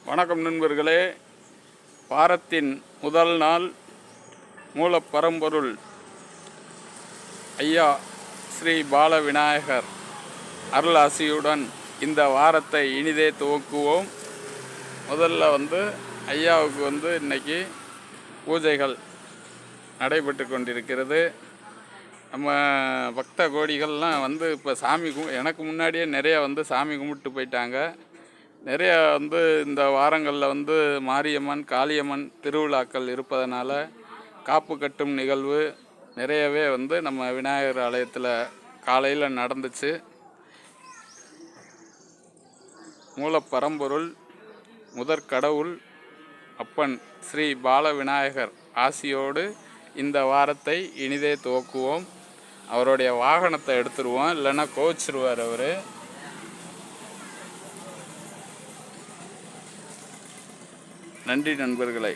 வணக்கம் நண்பர்களே. வாரத்தின் முதல் நாள் மூலப்பரம்பொருள் ஐயா ஸ்ரீ பால விநாயகர் அருளாசியுடன் இந்த வாரத்தை இனிதே துவக்குவோம். முதல்ல ஐயாவுக்கு இன்னைக்கு பூஜைகள் நடைபெற்று கொண்டிருக்கிறது. நம்ம பக்த கோடிகள்லாம் இப்போ எனக்கு முன்னாடியே நிறைய சாமி கும்பிட்டு போயிட்டாங்க. நிறைய இந்த வாரங்களில் மாரியம்மன் காளியம்மன் திருவிழாக்கள் இருப்பதனால காப்பு கட்டும் நிகழ்வு நிறையவே நம்ம விநாயகர் ஆலயத்தில் காலையில் நடந்துச்சு. மூலப்பரம்பொருள் முதற்கடவுள் அப்பன் ஸ்ரீ பால விநாயகர் ஆசியோடு இந்த வாரத்தை இனிதே துவக்குவோம். அவருடைய வாகனத்தை எடுத்துருவோம், இல்லைன்னா கோச்சிருவார் அவர். நன்றி நண்பர்களே.